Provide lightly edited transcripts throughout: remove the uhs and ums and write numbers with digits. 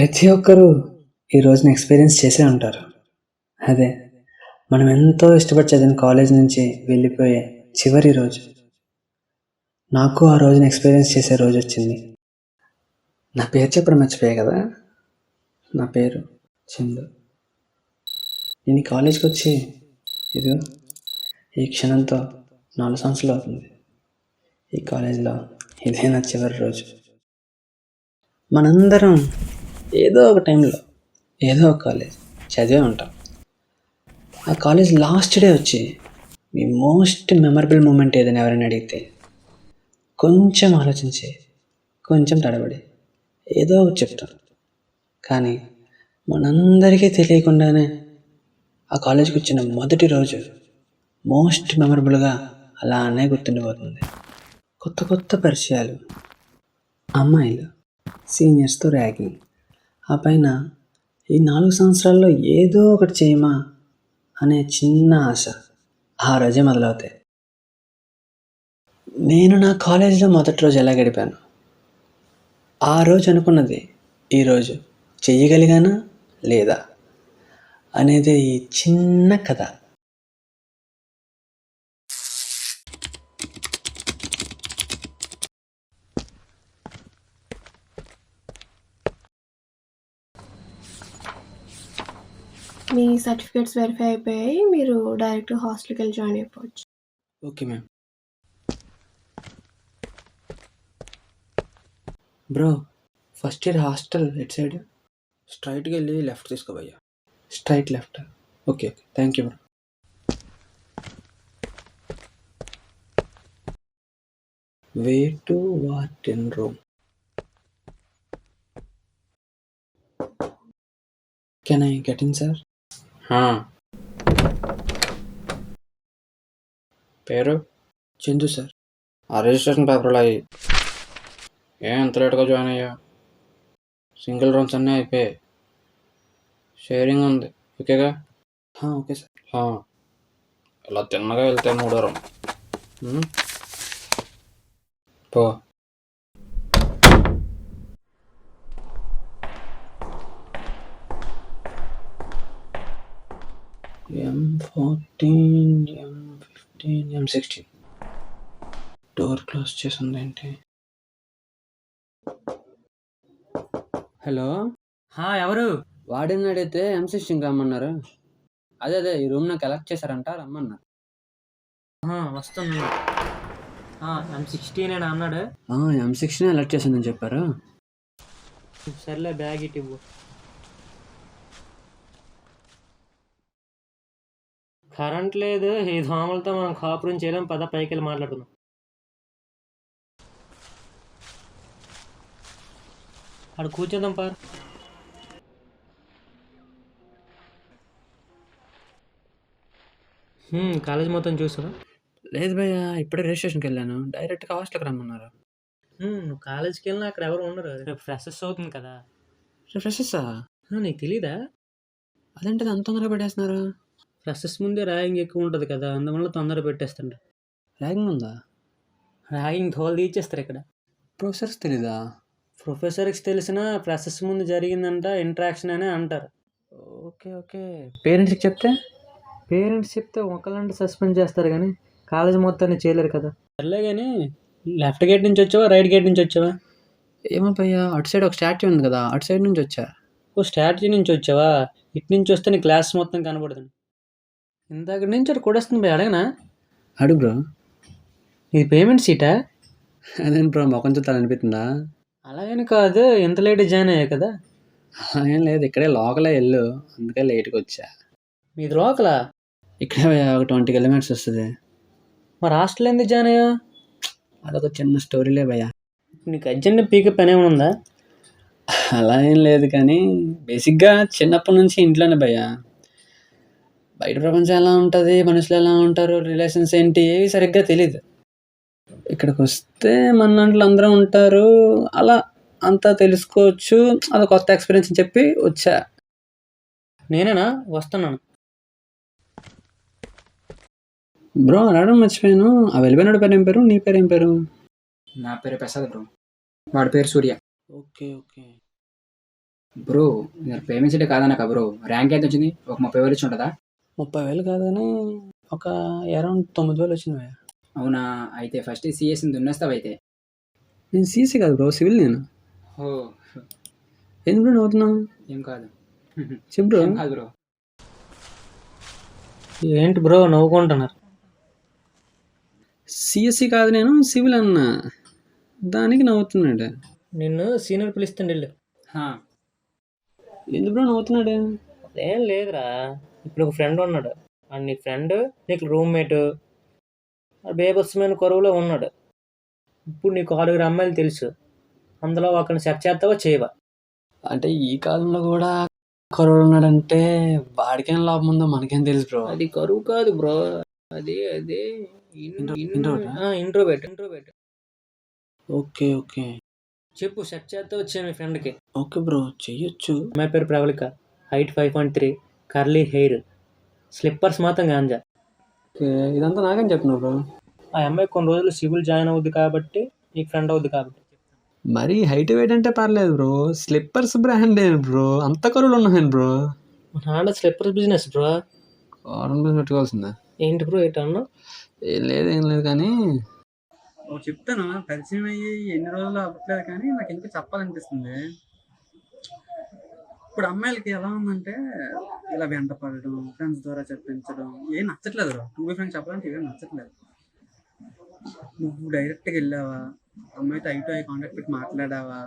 ప్రతి ఒక్కరూ ఈ రోజుని ఎక్స్‌పీరియన్స్ చేసే ఉంటారు. అదే మనం ఎంతో ఇష్టపడి చదివిన కాలేజ్ నుంచి వెళ్ళిపోయే చివరి రోజు. నాకు ఆ రోజుని ఎక్స్‌పీరియన్స్ చేసే రోజొచ్చింది. నా పేరు చెప్పడం మర్చిపోయా కదా! నా పేరు చందు. నేను ఈ కాలేజ్‌కొచ్చి ఇదిగో ఈ క్షణంతో 4 సంవత్సరాలు అవుతుంది. ఈ కాలేజ్‌లో ఇదే నా చివరి రోజు. మనందరం ఏదో ఒక టైంలో ఏదో ఒక కాలేజ్ చదివే ఉంటాం. ఆ కాలేజ్ లాస్ట్ డే వచ్చి మీ మోస్ట్ మెమరబుల్ మూమెంట్ ఏదని ఎవరైనా అడిగితే కొంచెం ఆలోచించి కొంచెం తడబడి ఏదో ఒకటి చెప్తాం. కానీ మనందరికీ తెలియకుండానే ఆ కాలేజ్కి వచ్చిన మొదటి రోజు మోస్ట్ మెమరబుల్గా అలానే గుర్తుండిపోతుంది. కొత్త కొత్త పరిచయాలు, అమ్మాయిలు, సీనియర్స్తో ర్యాగింగ్, ఆ పైన ఈ 4 సంవత్సరాల్లో ఏదో ఒకటి చేయమా అనే చిన్న ఆశ ఆ రోజే మొదలవుతాయి. నేను నా కాలేజీలో మొదటి రోజు ఎలా గడిపాను, ఆ రోజు అనుకున్నది ఈరోజు చెయ్యగలిగానా లేదా అనేది ఈ చిన్న కథ. మీ సర్టిఫికేట్స్ వెరిఫై అయిపోయాయి. మీరు డైరెక్ట్ హాస్టల్కి వెళ్ళి జాయిన్ అయిపోవచ్చు. Okay ma'am. Bro, first year hostel at side? స్ట్రైట్‌గా వెళ్ళి లెఫ్ట్ తీసుకో భయ్యా. Straight left. Okay okay, thank you bro. Way to warden room. Can I get in sir? పేరు? చందు సార్. ఆ రిజిస్ట్రేషన్ పేపర్లు అవి ఎంత లేట్గా జాయిన్ అయ్యా? సింగిల్ రూమ్స్ అన్నీ అయిపోయాయి. షేరింగ్ ఉంది, ఓకేగా? Okay sir. ఇలా తిన్నగా వెళ్తే 3వ రూమ్. పో. M14, M15, M16. Door close చేసి ఉందేంటి? హలో, ఎవరు? వార్డెన్ అడిగితే M16 రమ్మన్నారు. అదే ఈ రూమ్ నాకు ఎలక్ట్ చేశారంట, రమ్మన్నారు. వస్తున్నా. M16 అన్నాడు. M16 ఎలక్ట్ చేసిందని చెప్పారు. సర్లే, బ్యాగ్ ఇటు ఇవ్వు. కరెంట్ లేదు, ఈ దోమలతో మనం కాపురం చేయలేం. పద పైకి వెళ్ళి మాట్లాడుకుందాం. అక్కడ కూర్చోదాం పార్. కాలేజ్ మొత్తం చూసావా? లేదు భయ్య, ఇప్పుడే రిజిస్ట్రేషన్కి వెళ్ళాను. డైరెక్ట్గా హాస్టల్కి రమ్మన్నారు. నువ్వు కాలేజ్కి వెళ్ళినా అక్కడ ఎవరు ఉండరు. రేపు ఫ్రెషర్స్ అవుతుంది కదా. ఫ్రెషర్సా? నీకు తెలీదా? అదేంటిది అంత తొందరగా పెట్టేస్తున్నారు? ఫ్రెషర్స్ ముందే ర్యాగింగ్ ఎక్కువ ఉంటుంది కదా, అందువల్ల తొందరగా పెట్టేస్తుంట. ర్యాగింగ్ ఉందా? ర్యాగింగ్ తోలు తీసేస్తారు ఇక్కడ. ప్రొఫెసర్స్ తెలీదా? ప్రొఫెసర్కి తెలిసినా ఫ్రెషర్స్ ముందు జరిగిందంట ఇంట్రాక్షన్ అనే అంటారు. ఓకే. పేరెంట్స్కి చెప్తే? పేరెంట్స్ చెప్తే ఒకళ్ళంటే సస్పెండ్ చేస్తారు కానీ కాలేజ్ మొత్తాన్ని చేయలేరు కదా. సర్లే కానీ లెఫ్ట్ గేట్ నుంచి వచ్చావా, రైట్ గేట్ నుంచి వచ్చావా? ఏమో భయ్యా, అటు సైడ్ ఒక స్టాట్యూ ఉంది కదా, అటు సైడ్ నుంచి వచ్చా. స్టాట్యూ నుంచి వచ్చావా? ఇటు నుంచి వస్తే నీ క్లాస్ మొత్తం కనబడుతుంది. ఇందాక నుంచి అటు కూడా వస్తుంది పోయి అడగనా? అడుగు బ్రో. ఇది పేమెంట్ సీటా? అదేం బ్రో, మొఖం చూస్తాను అనిపిస్తుందా? అలాగని కాదు, ఎంత లేట్ జాయిన్ అయ్యా కదా. ఏం లేదు, ఇక్కడే లోకలే వెళ్ళు, అందుకే లేట్గా వచ్చా. మీది లోకలా? ఇక్కడే ఒక 20 కిలోమీటర్స్ వస్తుంది. మరి హాస్టల్ ఎందుకు జాయిన్ అయ్యా? అదొక చిన్న స్టోరీలే భయ్యా. నీకు అర్జెంట్ పీకప్ పని ఏమైనా ఉందా? అలా ఏం లేదు కానీ బేసిక్గా చిన్నప్పటి నుంచి ఇంట్లోనే భయ్యా. బయట ప్రపంచం ఎలా ఉంటుంది, మనుషులు ఎలా ఉంటారు, రిలేషన్స్ ఏంటి, ఏవి సరిగ్గా తెలీదు. ఇక్కడికి వస్తే మన దాంట్లో అందరూ ఉంటారు, అలా అంతా తెలుసుకోవచ్చు. అది కొత్త ఎక్స్పీరియన్స్ అని చెప్పి వచ్చా. నేనేనా వస్తున్నాను. బ్రో రావడం మర్చిపోయాను, ఆ వెళ్ళిపోయినాడు పేరు ఏం పేరు, నీ పేరు ఏం పేరు? నా పేరు ప్రసాద్ బ్రో, వాడి పేరు సూర్య. ఓకే. బ్రో మీరు ప్రేమించడే కాదనక బ్రో, ర్యాంక్ ఎంత వచ్చింది? ఒక 30,000 వచ్చి ఉంటుందా? 30,000 కాదు కానీ ఒక అరౌండ్ 9,000 వచ్చింది. అవునా, అయితే ఫస్ట్ సిఎస్ దున్నేస్తావు అయితే. నేను సీసీ కాదు బ్రో, సివిల్ నేను. ఓ ఎందుకు బ్రో నవ్వుతున్నావు? ఏం కాదు. చెప్పు బ్రో. ఏం కాదు బ్రో. ఏంటి బ్రో నవ్వుకుంటున్నారు? సిఎస్సి కాదు నేను సివిల్ అన్నా, దానికి నవ్వుతున్నాడు. నిన్ను సీనియర్ పిలుస్తుండే వెళ్ళు. హా, ఎందుకు బ్రో నవ్వుతున్నాడు? ఏం లేదురా, ఇప్పుడు ఒక ఫ్రెండ్ ఉన్నాడు, అండ్ నీ ఫ్రెండ్ నీకు రూమ్మేట్, బేబస్మైన కొరువులో ఉన్నాడు. ఇప్పుడు నీకు 6 అమ్మాయిలు తెలుసు, అందులో ఒకరిని సెట్ చేస్తావా చేయవా? అంటే ఈ కాలంలో కూడా కరోనా ఉన్నాడంటే వాడికేం లాభం ఉందో మనకేం తెలుసు బ్రో. అది కరువు కాదు బ్రో, అది అదే ఇంట్రోబెట్. ఓకే ఓకే చెప్పు, సెట్ చేస్తా వచ్చా మీ ఫ్రెండ్కి. ఓకే బ్రో, చెయ్యొచ్చు. అమ్మాయి పేరు Pravalika, height 5.3, curly hair, slippers మాత్రం గాంజా. ఓకే, ఇదంతా నాకేం చెప్తున్నావు బ్రో? ఆ అమ్మాయి కొన్ని రోజులు సివిల్ జాయిన్ అవుద్ది కాబట్టి, నీకు ఫ్రెండ్ అవుద్ది కాబట్టి. మరి హైట్ వెయిట్ అంటే పర్లేదు బ్రో, స్లిప్పర్స్ బ్రాండ్ బ్రో, అంత కరువులు ఉన్నాను బ్రో. నాన్న స్లిప్పర్స్ బిజినెస్ బ్రో. పెట్టుకోవాల్సిందే. ఏంటి బ్రో ఏటన్నా? ఏం లేదు కానీ చెప్తాను. పరిచయం అయ్యి ఎన్ని రోజులు అవ్వట్లేదు కానీ నాకు ఇంకా చెప్పాలనిపిస్తుంది. ఇప్పుడు అమ్మాయిలకి ఎలా ఉందంటే ఇలా వెంట పడడం, ఫ్రెండ్స్ ద్వారా చెప్పించడం ఏం నచ్చట్లేదు బ్రో. టూ బై ఫ్రెండ్స్ చెప్పాలంటే ఏం నచ్చట్లేదు. నువ్వు డైరెక్ట్గా వెళ్ళావా, అమ్మాయితో ఐ టు ఐ కాంటాక్ట్ పెట్టి మాట్లాడావా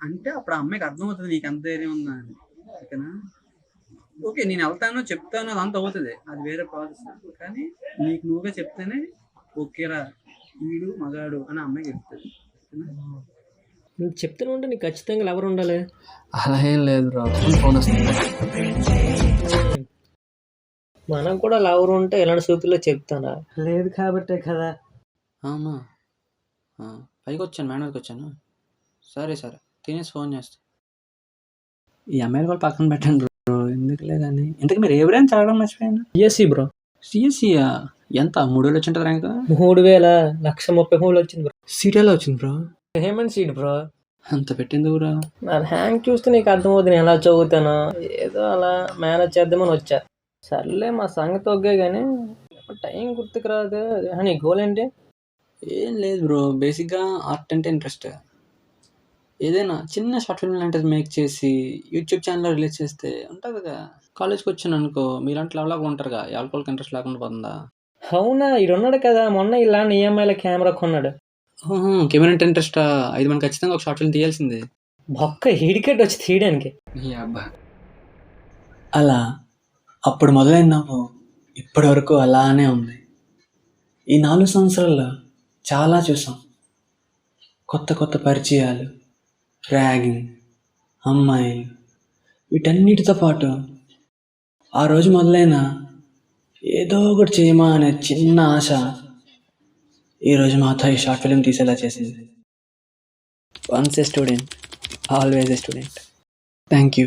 అంటే అప్పుడు ఆ అమ్మాయికి అర్థమవుతుంది నీకు ఎంత ధైర్యం ఉందా అని. ఓకేనా? ఓకే, నేను వెళ్తాను చెప్తాను అదంతా అవుతుంది, అది వేరే ప్రాసెస్. కానీ నీకు నువ్వుగా చెప్తేనే ఓకేరా వీడు మగాడు అని అమ్మాయికి చెప్తుంది. నువ్వు చెప్తూనే ఉంటే నీకు ఖచ్చితంగా ఎవరు ఉండాలి? అలా ఏం లేదు బ్రో, ఫోన్ వస్తుంది. మనం కూడా లవర్ ఉంటే ఇలాంటి సూపుల్లో చెప్తానా? లేదు కాబట్టే కదా. అమ్మా, పైకి వచ్చాను, మేనర్కి వచ్చాను. సరే తినేసి ఫోన్ చేస్తా. ఈ అమ్మాయిలు కూడా పక్కన పెట్టండి బ్రో, ఎందుకులే కానీ. ఇంతకు మీరు ఏ బ్రాంచ్ చదవడం మర్చిపోయాను. CSC bro. సిఎస్సియా? ఎంత 3,000 వచ్చింటుంది ర్యాంక్? 3,133 వచ్చింది బ్రో. సీట్ ఎలా వచ్చింది బ్రో? Hemant seat bro. అంత పెట్టింది బ్రో. నా ర్యాంక్ చూస్తే నీకు అర్థమవుతుంది నేను ఎలా చదువుతాను. ఏదో అలా మేనేజ్ చేద్దామని వచ్చా. సర్లే మా సంగతి ఒగ్గే కానీ టైం గుర్తుకు రాదు. నీ గోల్ ఏంటి? ఏం లేదు బ్రో, బేసిక్గా ఆర్ట్ అంటే ఇంట్రెస్ట్. ఏదైనా చిన్న షార్ట్ ఫిల్మ్ లాంటిది మేక్ చేసి యూట్యూబ్ ఛానల్లో రిలీజ్ చేస్తే ఉంటుంది కదా. కాలేజ్కి వచ్చాను అనుకో, మీలాంటి లెవెల్గా ఉంటారుగా, ఎవరికి ఇంట్రెస్ట్ లేకుండా పోతుందా? అవునా, ఇడు ఉన్నాడు కదా మొన్న ఇలాంటి ఈఎంఐలో కెమెరా కొన్నాడు. కెమెరా అంటే ఇంట్రెస్టా? 5 మంది ఖచ్చితంగా ఒక షార్ట్ ఫిల్మ్ తీయాల్సిందే. బొక్క హీడికెట్ వచ్చి తీయడానికి. అబ్బా, అలా అప్పుడు మొదలైన నవ్వు ఇప్పటి వరకు అలానే ఉంది. ఈ 4 సంవత్సరాల్లో చాలా చూసాం. కొత్త పరిచయాలు, ర్యాగింగ్, అమ్మాయిలు, వీటన్నిటితో పాటు ఆ రోజు మొదలైన ఏదో ఒకటి చేయమా అనే చిన్న ఆశ ఈరోజు మాతో ఈ షార్ట్ ఫిల్మ్ తీసేలా చేసింది. Once A student, always a student. Thank you.